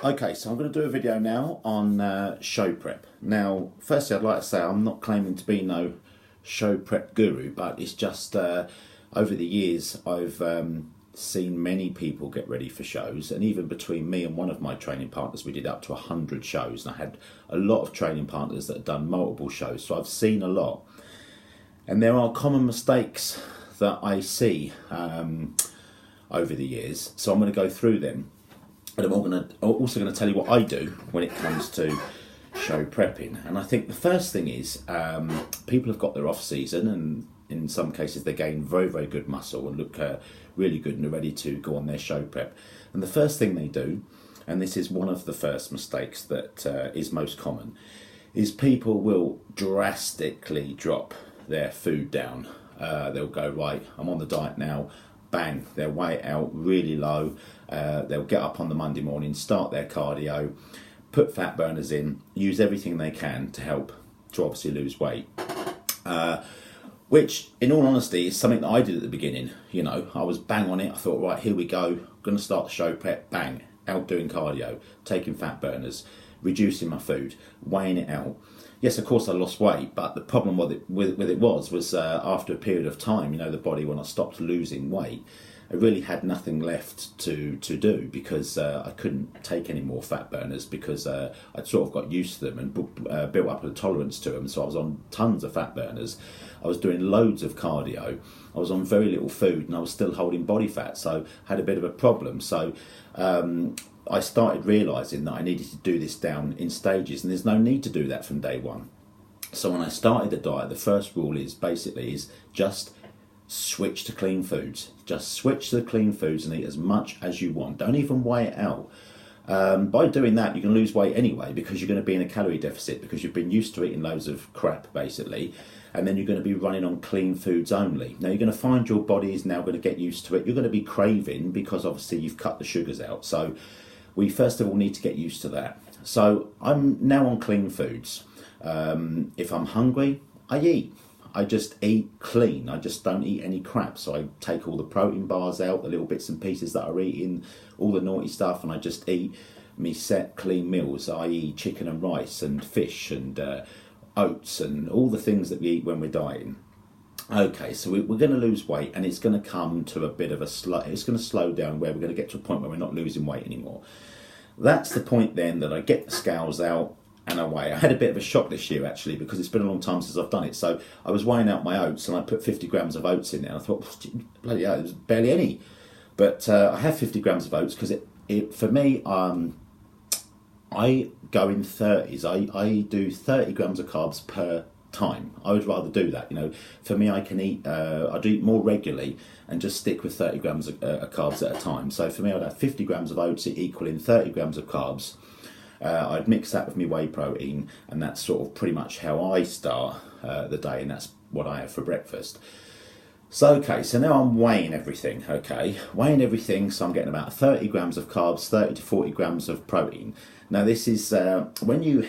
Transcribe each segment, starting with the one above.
Okay, so I'm going to do a video now on show prep. Now, firstly, I'd like to say I'm not claiming to be no show prep guru, but it's just over the years I've seen many people get ready for shows, and even between me and one of my training partners, we did up to 100 shows, and I had a lot of training partners that had done multiple shows, so I've seen a lot. And there are common mistakes that I see over the years, so I'm going to go through them. And I'm also going to tell you what I do when it comes to show prepping. And I think the first thing is people have got their off season, and in some cases they gain very, very good muscle and look really good and are ready to go on their show prep. And the first thing they do, and this is one of the first mistakes that is most common, is people will drastically drop their food down. They'll go, right, I'm on the diet now. Bang, they'll weigh it out really low. They'll get up on the Monday morning, start their cardio, put fat burners in, use everything they can to help to obviously lose weight. Which, in all honesty, is something that I did at the beginning. You know, I was bang on it. I thought, right, here we go. Going to start the show prep. Bang, out doing cardio, taking fat burners, reducing my food, weighing it out. Yes, of course I lost weight, but the problem with it was after a period of time, you know, the body, when I stopped losing weight, I really had nothing left to do because I couldn't take any more fat burners because I'd sort of got used to them and built up a tolerance to them. So I was on tons of fat burners. I was doing loads of cardio. I was on very little food and I was still holding body fat. So I had a bit of a problem. So I started realising that I needed to do this down in stages, and there's no need to do that from day one. So when I started the diet, the first rule is just switch to clean foods. Just switch to the clean foods and eat as much as you want. Don't even weigh it out. By doing that, you can lose weight anyway because you're going to be in a calorie deficit because you've been used to eating loads of crap, basically. And then you're going to be running on clean foods only. Now, you're going to find your body is now going to get used to it. You're going to be craving because obviously you've cut the sugars out. So we first of all need to get used to that. So I'm now on clean foods. If I'm hungry, I eat. I just eat clean. I just don't eat any crap. So I take all the protein bars out, the little bits and pieces that are eating, all the naughty stuff, and I just eat me set clean meals, i.e. chicken and rice and fish and oats and all the things that we eat when we're dieting. Okay, so we're going to lose weight, and it's going to come to a bit of it's going to slow down where we're going to get to a point where we're not losing weight anymore. That's the point then that I get the scales out and I weigh. I had a bit of a shock this year actually because it's been a long time since I've done it. So I was weighing out my oats and I put 50 grams of oats in there. I thought, bloody hell, there's barely any. But I have 50 grams of oats because it for me, I go in 30s. I do 30 grams of carbs per time. I would rather do that. You know, for me, I can eat. I'd eat more regularly and just stick with 30 grams of carbs at a time. So for me, I'd have 50 grams of oats equaling 30 grams of carbs. I'd mix that with my whey protein, and that's sort of pretty much how I start the day, and that's what I have for breakfast. So, okay, so now I'm weighing everything, so I'm getting about 30 grams of carbs, 30 to 40 grams of protein. Now, this is, when you,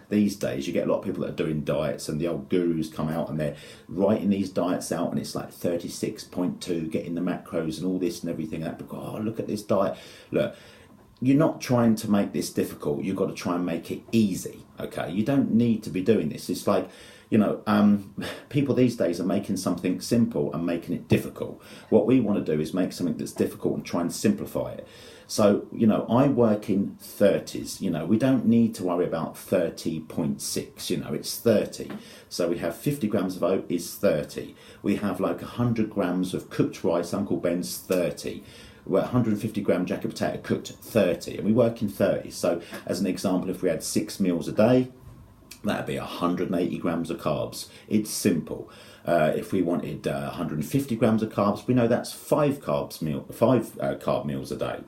these days, you get a lot of people that are doing diets, and the old gurus come out and they're writing these diets out, and it's like 36.2, getting the macros and all this and everything. Oh, look at this diet. Look, you're not trying to make this difficult. You've got to try and make it easy, okay? You don't need to be doing this. It's like, you know, people these days are making something simple and making it difficult. What we want to do is make something that's difficult and try and simplify it. So, you know, I work in 30s. You know, we don't need to worry about 30.6. You know, it's 30. So we have 50 grams of oat is 30. We have like 100 grams of cooked rice, Uncle Ben's 30. We're 150 gram jacket potato cooked 30, and we work in 30. So as an example, if we had 6 meals a day, that'd be 180 grams of carbs. It's simple. If we wanted 150 grams of carbs, we know that's 5 carb meals a day.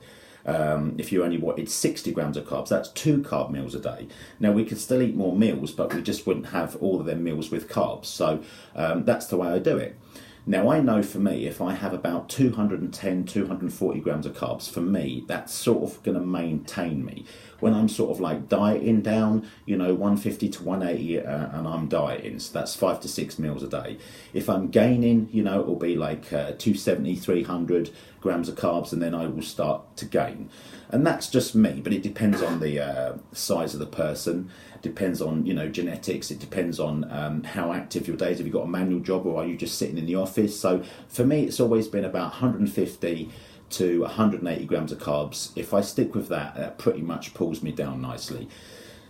If you only wanted 60 grams of carbs, that's 2 carb meals a day. Now, we could still eat more meals, but we just wouldn't have all of them meals with carbs. So that's the way I do it. Now, I know for me, if I have about 210, 240 grams of carbs, for me, that's sort of going to maintain me. when I'm sort of like dieting down, 150 to 180, and I'm dieting, so that's 5 to 6 meals a day. If I'm gaining, it'll be like 270, 300 grams of carbs, and then I will start to gain. And that's just me, but it depends on the size of the person, depends on, genetics, it depends on how active your day is. Have you got a manual job, or are you just sitting in the office? So for me, it's always been about 150 to 180 grams of carbs. If I stick with that, that pretty much pulls me down nicely.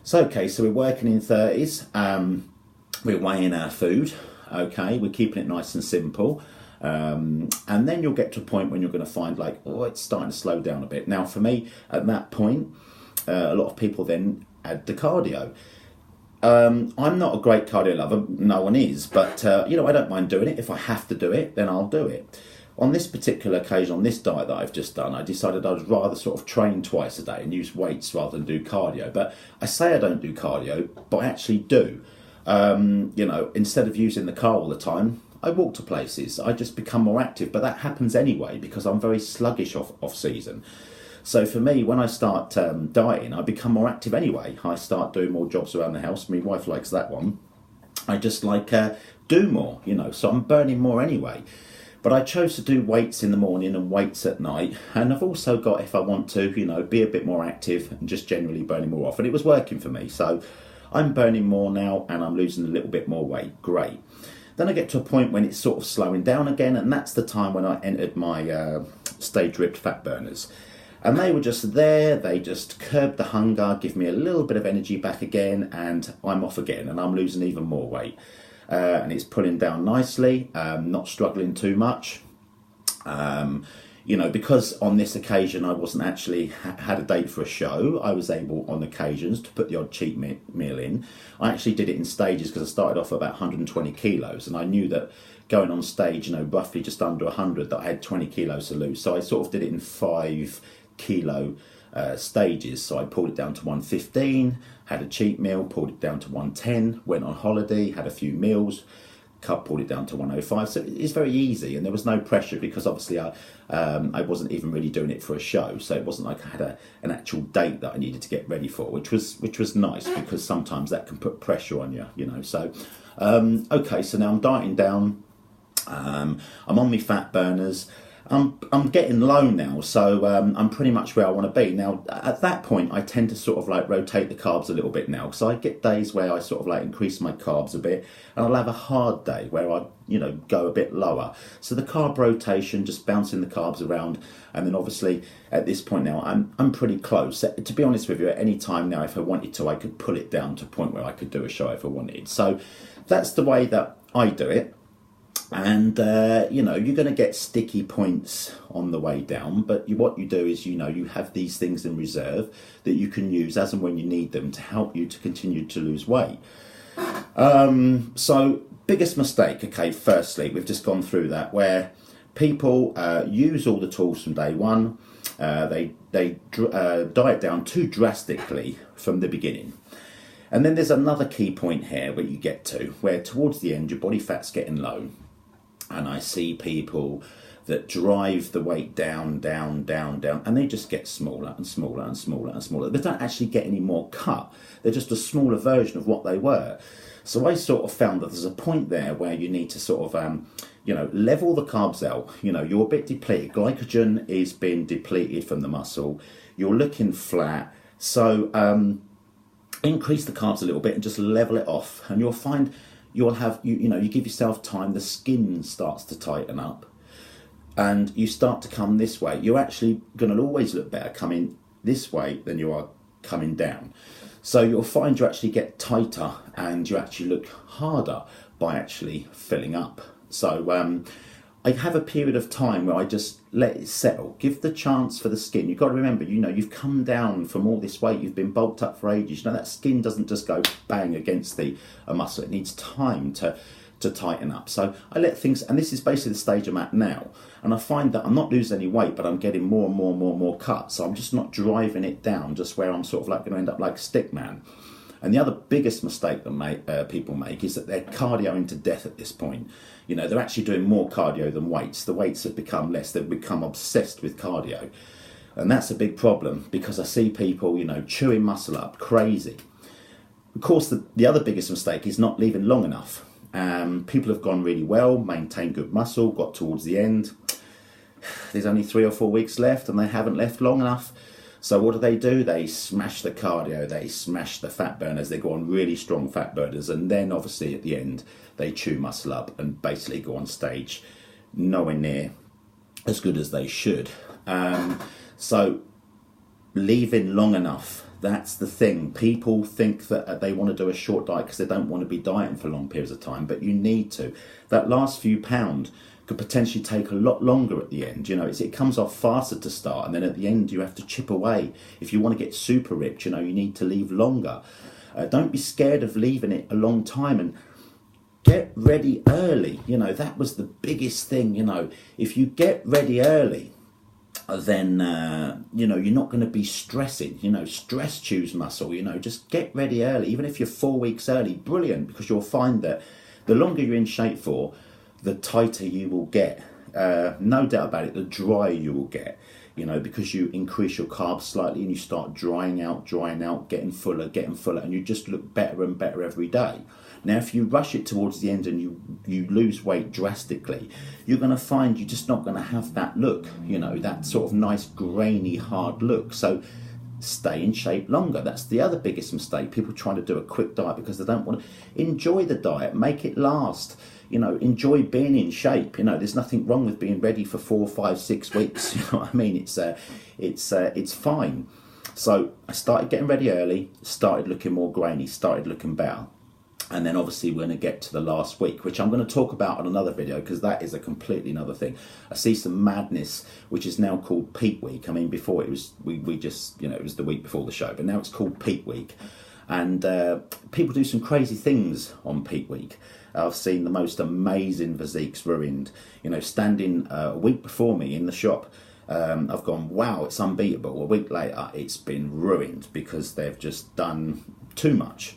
So, okay, so we're working in 30s. We're weighing our food. Okay, we're keeping it nice and simple. And then you'll get to a point when you're going to find like, oh, it's starting to slow down a bit. Now, for me, at that point, a lot of people then add the cardio. I'm not a great cardio lover. No one is. But, I don't mind doing it. If I have to do it, then I'll do it. On this particular occasion, on this diet that I've just done, I decided I'd rather sort of train twice a day and use weights rather than do cardio. But I say I don't do cardio, but I actually do. Instead of using the car all the time, I walk to places. I just become more active. But that happens anyway because I'm very sluggish off season. So for me, when I start dieting, I become more active anyway. I start doing more jobs around the house. My wife likes that one. I just do more, so I'm burning more anyway. But I chose to do weights in the morning and weights at night. And I've also got, if I want to, be a bit more active and just generally burning more off. And it was working for me. So I'm burning more now and I'm losing a little bit more weight. Great. Then I get to a point when it's sort of slowing down again. And that's the time when I entered my stage ripped fat burners. And they were just there. They just curbed the hunger, give me a little bit of energy back again. And I'm off again and I'm losing even more weight. And it's pulling down nicely, not struggling too much. Because on this occasion I wasn't actually had a date for a show, I was able on occasions to put the odd cheat meal in. I actually did it in stages because I started off about 120 kilos and I knew that going on stage, roughly just under 100, that I had 20 kilos to lose. So I sort of did it in 5 kilo stages. So I pulled it down to 115, had a cheat meal, pulled it down to 110, went on holiday, had a few meals, pulled it down to 105. So it's very easy and there was no pressure because obviously I wasn't even really doing it for a show. So it wasn't like I had an actual date that I needed to get ready for, which was nice because sometimes that can put pressure on you, So, okay, so now I'm dieting down. I'm on my fat burners. I'm getting low now, so I'm pretty much where I want to be. Now, at that point, I tend to sort of rotate the carbs a little bit now. So I get days where I sort of increase my carbs a bit, and I'll have a hard day where I, go a bit lower. So the carb rotation, just bouncing the carbs around, and then obviously at this point now, I'm pretty close. To be honest with you, at any time now, if I wanted to, I could pull it down to a point where I could do a show if I wanted. So that's the way that I do it. And, you're going to get sticky points on the way down. But what you do is, you have these things in reserve that you can use as and when you need them to help you to continue to lose weight. So, biggest mistake, okay, firstly, we've just gone through that, where people use all the tools from day one. They diet down too drastically from the beginning. And then there's another key point here where you get to, where towards the end, your body fat's getting low. And I see people that drive the weight down, and they just get smaller and smaller and smaller and smaller. They don't actually get any more cut. They're just a smaller version of what they were. So I sort of found that there's a point there where you need to sort of, level the carbs out. You're a bit depleted. Glycogen is being depleted from the muscle. You're looking flat. So increase the carbs a little bit and just level it off. And you'll find you'll have, you give yourself time, the skin starts to tighten up and you start to come this way. You're actually going to always look better coming this way than you are coming down. So you'll find you actually get tighter and you actually look harder by actually filling up. So I have a period of time where I just let it settle, give the chance for the skin. You've got to remember, you've come down from all this weight, you've been bulked up for ages. That skin doesn't just go bang against a muscle. It needs time to tighten up. So I let things, and this is basically the stage I'm at now. And I find that I'm not losing any weight, but I'm getting more and more cut. So I'm just not driving it down, just where I'm sort of going to end up like a stick man. And the other biggest mistake that people make is that they're cardioing to death at this point. They're actually doing more cardio than weights. The weights have become less. They've become obsessed with cardio. And that's a big problem because I see people, chewing muscle up crazy. Of course, the other biggest mistake is not leaving long enough. People have gone really well, maintained good muscle, got towards the end. There's only 3 or 4 weeks left and they haven't left long enough. So what do? They smash the cardio, they smash the fat burners, they go on really strong fat burners, and then obviously at the end they chew muscle up and basically go on stage nowhere near as good as they should. So leaving long enough, that's the thing. People think that they want to do a short diet because they don't want to be dieting for long periods of time, but you need to. That last few pounds could potentially take a lot longer at the end. It comes off faster to start, and then at the end you have to chip away. If you want to get super ripped, you need to leave longer. Don't be scared of leaving it a long time, and get ready early. That was the biggest thing. If you get ready early, then you're not going to be stressing. Stress chews muscle. Just get ready early. Even if you're 4 weeks early, brilliant, because you'll find that the longer you're in shape for, the tighter you will get. No doubt about it, the drier you will get, because you increase your carbs slightly and you start drying out, getting fuller, and you just look better and better every day. Now, if you rush it towards the end and you lose weight drastically, you're going to find you're just not going to have that look, that sort of nice, grainy, hard look. So stay in shape longer. That's the other biggest mistake. People trying to do a quick diet because they don't want to enjoy the diet, make it last. Enjoy being in shape. There's nothing wrong with being ready for 4, 5, 6 weeks. You know what I mean? It's fine. So I started getting ready early, started looking more grainy, started looking better. And then obviously we're going to get to the last week, which I'm going to talk about on another video because that is a completely another thing. I see some madness, which is now called peak week. I mean, before it was, we just, it was the week before the show, but now it's called peak week. And people do some crazy things on peak week. I've seen the most amazing physiques ruined. Standing a week before me in the shop, I've gone, wow, it's unbeatable. A week later, it's been ruined because they've just done too much,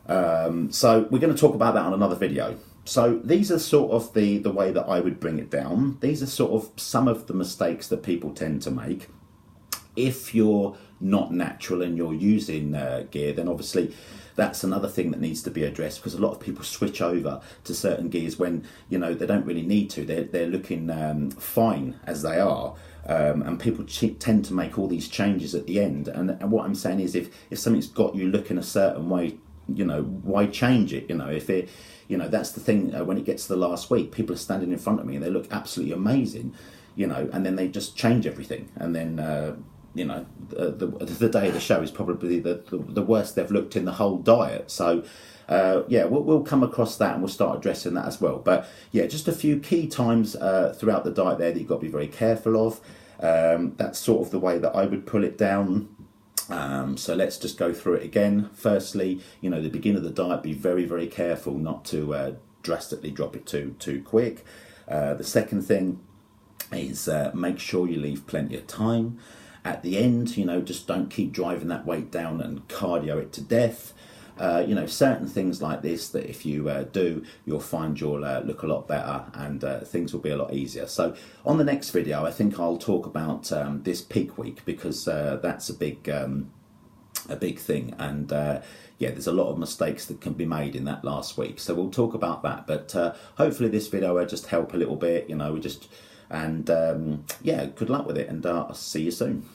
So we're going to talk about that on another video. So these are sort of the way that I would bring it down. These are sort of some of the mistakes that people tend to make. If you're not natural and you're using gear, then obviously that's another thing that needs to be addressed, because a lot of people switch over to certain gears when they don't really need to. They're looking fine as they are, and people tend to make all these changes at the end. And what I'm saying is, if something's got you looking a certain way, why change it? If it, that's the thing. When it gets to the last week, people are standing in front of me and they look absolutely amazing, and then they just change everything, and then the day of the show is probably the worst they've looked in the whole diet. So we'll come across that and we'll start addressing that as well. But yeah, just a few key times throughout the diet there that you've got to be very careful of. That's sort of the way that I would pull it down. So let's just go through it again. Firstly, the beginning of the diet, be very, very careful not to drastically drop it too quick. The second thing is make sure you leave plenty of time. At the end, just don't keep driving that weight down and cardio it to death. Certain things like this that if you do, you'll find you'll look a lot better and things will be a lot easier. So on the next video, I think I'll talk about this peak week, because that's a big thing. And there's a lot of mistakes that can be made in that last week. So we'll talk about that. But hopefully this video will just help a little bit. Good luck with it, and I'll see you soon.